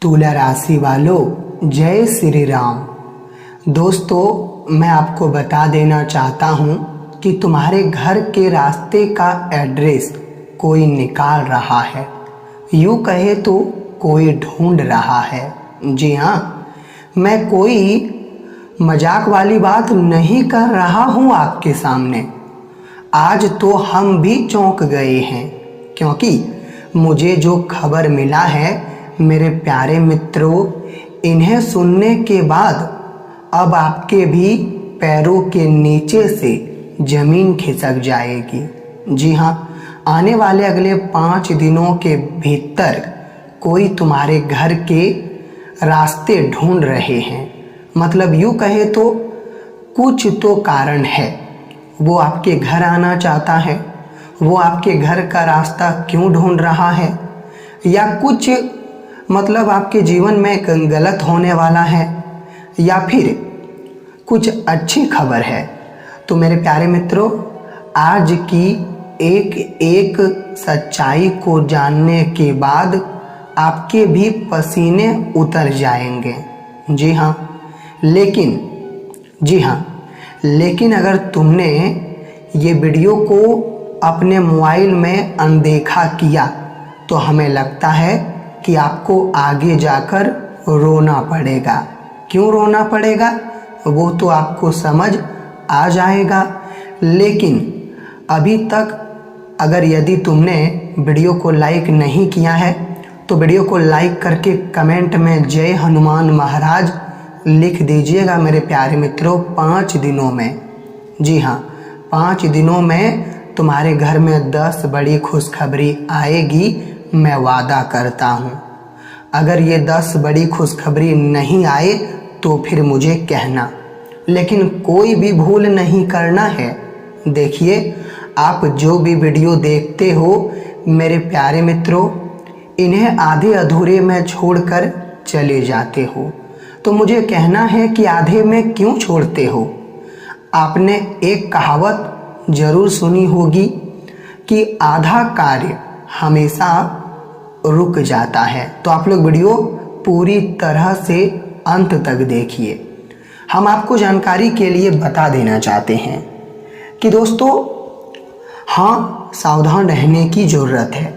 तुला राशि वालों, जय श्री राम। दोस्तों, मैं आपको बता देना चाहता हूँ कि तुम्हारे घर के रास्ते का एड्रेस कोई निकाल रहा है, यूँ कहे तो कोई ढूंढ रहा है। जी हाँ, मैं कोई मजाक वाली बात नहीं कर रहा हूँ आपके सामने। आज तो हम भी चौंक गए हैं, क्योंकि मुझे जो खबर मिला है मेरे प्यारे मित्रों, इन्हें सुनने के बाद अब आपके भी पैरों के नीचे से जमीन खिसक जाएगी। जी हाँ, आने वाले अगले 5 दिनों के भीतर कोई तुम्हारे घर के रास्ते ढूंढ रहे हैं। मतलब यूँ कहे तो कुछ तो कारण है, वो आपके घर आना चाहता है। वो आपके घर का रास्ता क्यों ढूंढ रहा है, या कुछ मतलब आपके जीवन में गलत होने वाला है, या फिर कुछ अच्छी खबर है। तो मेरे प्यारे मित्रों, आज की एक एक सच्चाई को जानने के बाद आपके भी पसीने उतर जाएंगे। जी हाँ, लेकिन अगर तुमने ये वीडियो को अपने मोबाइल में अनदेखा किया तो हमें लगता है कि आपको आगे जाकर रोना पड़ेगा। क्यों रोना पड़ेगा वो तो आपको समझ आ जाएगा। लेकिन अभी तक अगर यदि तुमने वीडियो को लाइक नहीं किया है तो वीडियो को लाइक करके कमेंट में जय हनुमान महाराज लिख दीजिएगा मेरे प्यारे मित्रों। 5 दिनों में, जी हाँ, 5 दिनों में तुम्हारे घर में 10 बड़ी खुशखबरी आएगी, मैं वादा करता हूँ। अगर ये 10 बड़ी खुशखबरी नहीं आए तो फिर मुझे कहना, लेकिन कोई भी भूल नहीं करना है। देखिए, आप जो भी वीडियो देखते हो मेरे प्यारे मित्रों, इन्हें आधे अधूरे में छोड़कर चले जाते हो। तो मुझे कहना है कि आधे में क्यों छोड़ते हो। आपने एक कहावत जरूर सुनी होगी कि आधा कार्य हमेशा रुक जाता है। तो आप लोग वीडियो पूरी तरह से अंत तक देखिए। हम आपको जानकारी के लिए बता देना चाहते हैं कि दोस्तों, हाँ, सावधान रहने की ज़रूरत है।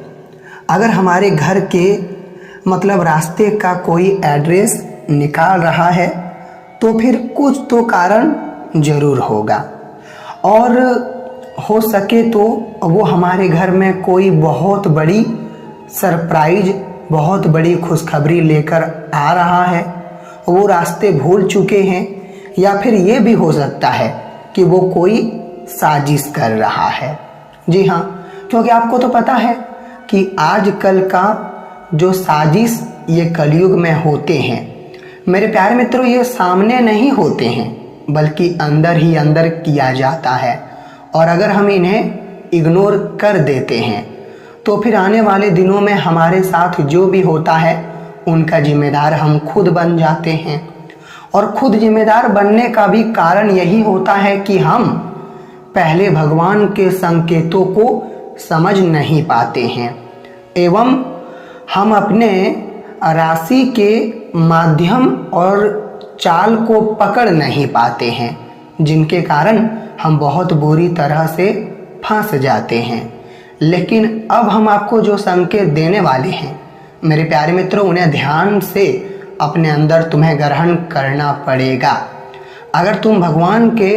अगर हमारे घर के मतलब रास्ते का कोई एड्रेस निकाल रहा है तो फिर कुछ तो कारण ज़रूर होगा, और हो सके तो वो हमारे घर में कोई बहुत बड़ी सरप्राइज, बहुत बड़ी खुशखबरी लेकर आ रहा है। वो रास्ते भूल चुके हैं, या फिर ये भी हो सकता है कि वो कोई साजिश कर रहा है। जी हाँ, क्योंकि आपको तो पता है कि आजकल का जो साजिश ये कलयुग में होते हैं मेरे प्यारे मित्रों, ये सामने नहीं होते हैं बल्कि अंदर ही अंदर किया जाता है। और अगर हम इन्हें इग्नोर कर देते हैं तो फिर आने वाले दिनों में हमारे साथ जो भी होता है उनका जिम्मेदार हम खुद बन जाते हैं। और खुद जिम्मेदार बनने का भी कारण यही होता है कि हम पहले भगवान के संकेतों को समझ नहीं पाते हैं, एवं हम अपने राशि के माध्यम और चाल को पकड़ नहीं पाते हैं, जिनके कारण हम बहुत बुरी तरह से फंस जाते हैं। लेकिन अब हम आपको जो संकेत देने वाले हैं मेरे प्यारे मित्रों, उन्हें ध्यान से अपने अंदर तुम्हें ग्रहण करना पड़ेगा। अगर तुम भगवान के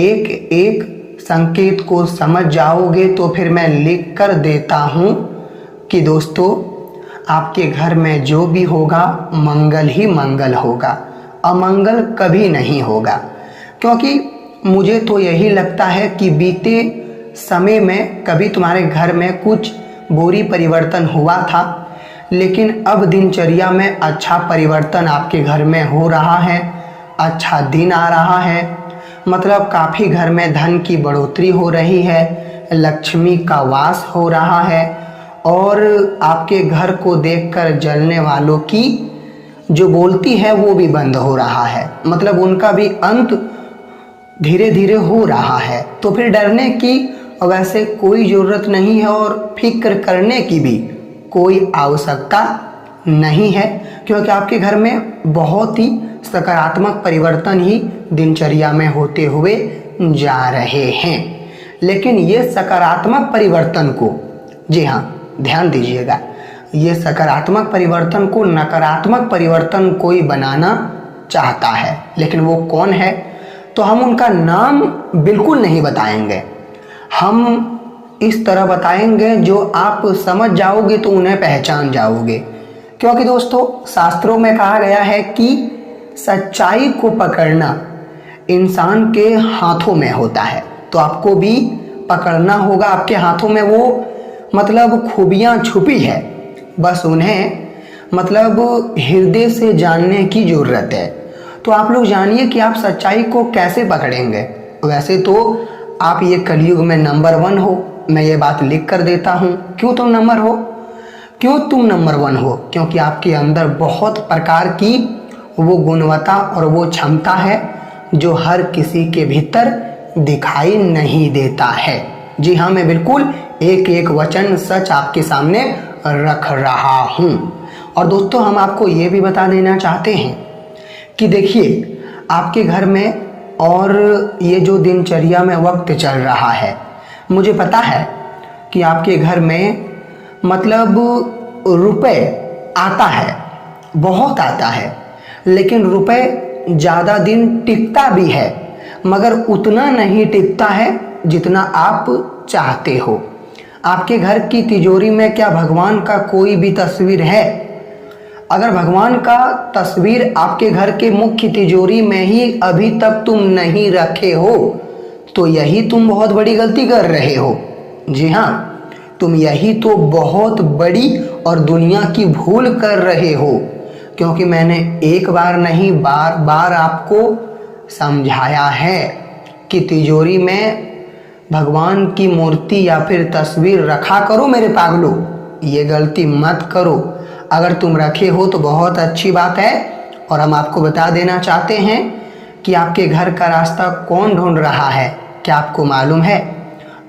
एक एक संकेत को समझ जाओगे तो फिर मैं लिख कर देता हूँ कि दोस्तों, आपके घर में जो भी होगा मंगल ही मंगल होगा, अमंगल कभी नहीं होगा। क्योंकि मुझे तो यही लगता है कि बीते समय में कभी तुम्हारे घर में कुछ बुरी परिवर्तन हुआ था, लेकिन अब दिनचर्या में अच्छा परिवर्तन आपके घर में हो रहा है। अच्छा दिन आ रहा है, मतलब काफ़ी घर में धन की बढ़ोतरी हो रही है, लक्ष्मी का वास हो रहा है, और आपके घर को देखकर जलने वालों की जो बोलती है वो भी बंद हो रहा है। मतलब उनका भी अंत धीरे धीरे हो रहा है। तो फिर डरने की वैसे कोई ज़रूरत नहीं है, और फिक्र करने की भी कोई आवश्यकता नहीं है, क्योंकि आपके घर में बहुत ही सकारात्मक परिवर्तन ही दिनचर्या में होते हुए जा रहे हैं। लेकिन ये सकारात्मक परिवर्तन को, जी हाँ ध्यान दीजिएगा, ये सकारात्मक परिवर्तन को नकारात्मक परिवर्तन कोई बनाना चाहता है। लेकिन वो कौन है? तो हम उनका नाम बिल्कुल नहीं बताएंगे, हम इस तरह बताएंगे जो आप समझ जाओगे तो उन्हें पहचान जाओगे। क्योंकि दोस्तों शास्त्रों में कहा गया है कि सच्चाई को पकड़ना इंसान के हाथों में होता है, तो आपको भी पकड़ना होगा। आपके हाथों में वो मतलब खूबियाँ छुपी है, बस उन्हें मतलब हृदय से जानने की ज़रूरत है। तो आप लोग जानिए कि आप सच्चाई को कैसे पकड़ेंगे। वैसे तो आप ये कलयुग में नंबर 1 हो, मैं ये बात लिख कर देता हूँ। क्यों तुम नंबर हो? क्यों तुम नंबर 1 हो? क्योंकि आपके अंदर बहुत प्रकार की वो गुणवत्ता और वो क्षमता है जो हर किसी के भीतर दिखाई नहीं देता है। जी हाँ, मैं बिल्कुल एक एक वचन सच आपके सामने रख रहा हूँ। और दोस्तों हम आपको ये भी बता देना चाहते हैं कि देखिए आपके घर में और ये जो दिनचर्या में वक्त चल रहा है, मुझे पता है कि आपके घर में मतलब रुपए आता है, बहुत आता है, लेकिन रुपए ज़्यादा दिन टिकता भी है, मगर उतना नहीं टिकता है जितना आप चाहते हो। आपके घर की तिजोरी में क्या भगवान का कोई भी तस्वीर है? अगर भगवान का तस्वीर आपके घर के मुख्य तिजोरी में ही अभी तक तुम नहीं रखे हो तो यही तुम बहुत बड़ी गलती कर रहे हो। जी हाँ, तुम यही तो बहुत बड़ी और दुनिया की भूल कर रहे हो। क्योंकि मैंने एक बार नहीं बार बार आपको समझाया है कि तिजोरी में भगवान की मूर्ति या फिर तस्वीर रखा करो मेरे पागलों, ये गलती मत करो। अगर तुम रखे हो तो बहुत अच्छी बात है। और हम आपको बता देना चाहते हैं कि आपके घर का रास्ता कौन ढूंढ रहा है, क्या आपको मालूम है?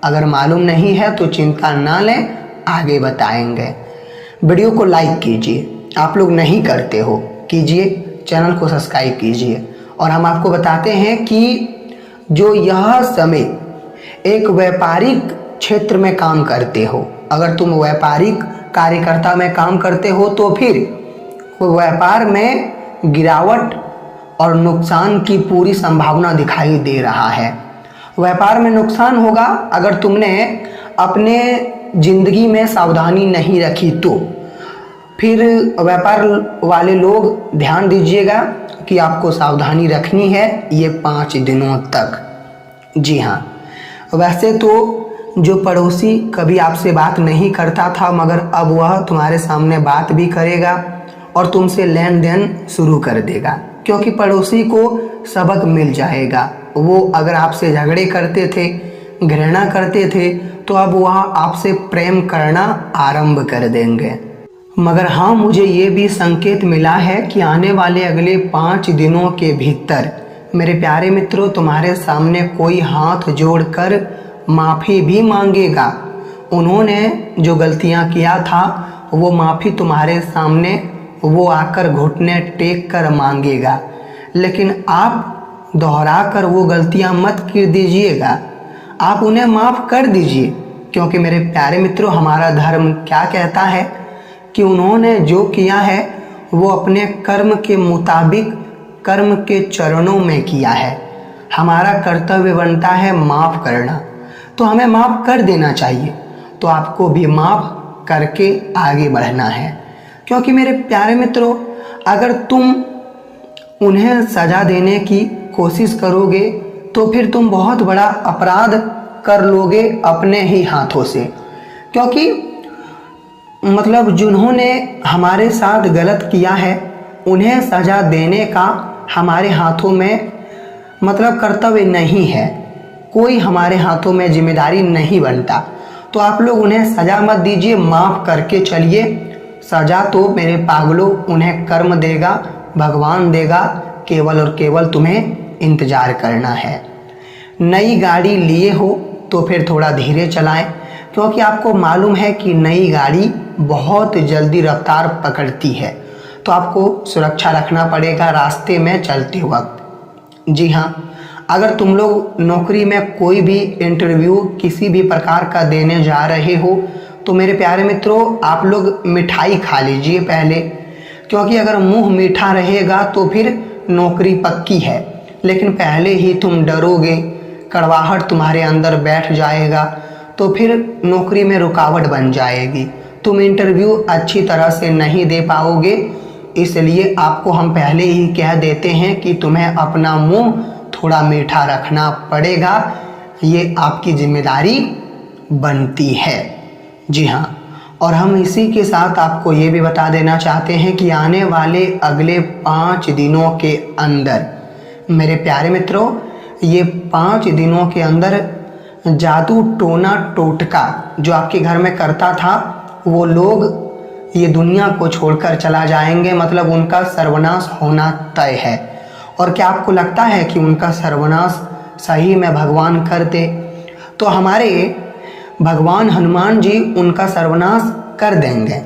अगर मालूम नहीं है तो चिंता ना लें, आगे बताएंगे। वीडियो को लाइक कीजिए, आप लोग नहीं करते हो, कीजिए। चैनल को सब्सक्राइब कीजिए। और हम आपको बताते हैं कि जो यह समय एक व्यापारिक क्षेत्र में काम करते हो, अगर तुम व्यापारिक कार्यकर्ता में काम करते हो तो फिर व्यापार में गिरावट और नुकसान की पूरी संभावना दिखाई दे रहा है। व्यापार में नुकसान होगा अगर तुमने अपने जिंदगी में सावधानी नहीं रखी तो। फिर व्यापार वाले लोग ध्यान दीजिएगा कि आपको सावधानी रखनी है ये 5 दिनों तक। जी हाँ, वैसे तो जो पड़ोसी कभी आपसे बात नहीं करता था, मगर अब वह तुम्हारे सामने बात भी करेगा और तुमसे लेन देन शुरू कर देगा, क्योंकि पड़ोसी को सबक मिल जाएगा। वो अगर आपसे झगड़े करते थे, घृणा करते थे, तो अब वह आपसे प्रेम करना आरंभ कर देंगे। मगर हाँ, मुझे ये भी संकेत मिला है कि आने वाले अगले 5 दिनों के भीतर मेरे प्यारे मित्रों तुम्हारे सामने कोई हाथ जोड़कर माफ़ी भी मांगेगा। उन्होंने जो गलतियां किया था वो माफ़ी तुम्हारे सामने वो आकर घुटने टेक कर मांगेगा, लेकिन आप दोहरा कर वो गलतियां मत कर दीजिएगा, आप उन्हें माफ़ कर दीजिए। क्योंकि मेरे प्यारे मित्रों हमारा धर्म क्या कहता है कि उन्होंने जो किया है वो अपने कर्म के मुताबिक कर्म के चरणों में किया है। हमारा कर्तव्य बनता है माफ़ करना, तो हमें माफ़ कर देना चाहिए। तो आपको भी माफ़ करके आगे बढ़ना है। क्योंकि मेरे प्यारे मित्रों अगर तुम उन्हें सज़ा देने की कोशिश करोगे तो फिर तुम बहुत बड़ा अपराध कर लोगे अपने ही हाथों से। क्योंकि मतलब जिन्होंने हमारे साथ गलत किया है उन्हें सज़ा देने का हमारे हाथों में मतलब कर्तव्य नहीं है, कोई हमारे हाथों में जिम्मेदारी नहीं बनता। तो आप लोग उन्हें सज़ा मत दीजिए, माफ़ करके चलिए। सज़ा तो मेरे पागलों उन्हें कर्म देगा, भगवान देगा, केवल और केवल तुम्हें इंतज़ार करना है। नई गाड़ी लिए हो तो फिर थोड़ा धीरे चलाएं, क्योंकि आपको मालूम है कि नई गाड़ी बहुत जल्दी रफ्तार पकड़ती है, तो आपको सुरक्षा रखना पड़ेगा रास्ते में चलते वक्त। जी हाँ, अगर तुम लोग नौकरी में कोई भी इंटरव्यू किसी भी प्रकार का देने जा रहे हो तो मेरे प्यारे मित्रों, आप लोग मिठाई खा लीजिए पहले, क्योंकि अगर मुंह मीठा रहेगा तो फिर नौकरी पक्की है। लेकिन पहले ही तुम डरोगे, कड़वाहट तुम्हारे अंदर बैठ जाएगा, तो फिर नौकरी में रुकावट बन जाएगी, तुम इंटरव्यू अच्छी तरह से नहीं दे पाओगे। इसलिए आपको हम पहले ही कह देते हैं कि तुम्हें अपना मुंह थोड़ा मीठा रखना पड़ेगा, ये आपकी जिम्मेदारी बनती है। जी हाँ, और हम इसी के साथ आपको ये भी बता देना चाहते हैं कि आने वाले अगले 5 दिनों के अंदर मेरे प्यारे मित्रों, ये 5 दिनों के अंदर जादू टोना टोटका जो आपके घर में करता था वो लोग ये दुनिया को छोड़कर चला जाएंगे, मतलब उनका सर्वनाश होना तय है। और क्या आपको लगता है कि उनका सर्वनाश सही में भगवान कर दे? तो हमारे भगवान हनुमान जी उनका सर्वनाश कर देंगे।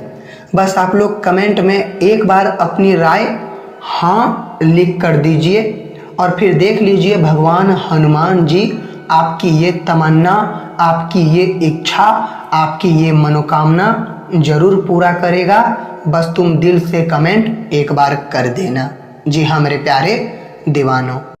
बस आप लोग कमेंट में एक बार अपनी राय हाँ लिख कर दीजिए और फिर देख लीजिए भगवान हनुमान जी आपकी ये तमन्ना, आपकी ये इच्छा, आपकी ये मनोकामना जरूर पूरा करेगा। बस तुम दिल से कमेंट एक बार कर देना। जी हाँ मेरे प्यारे दीवानों।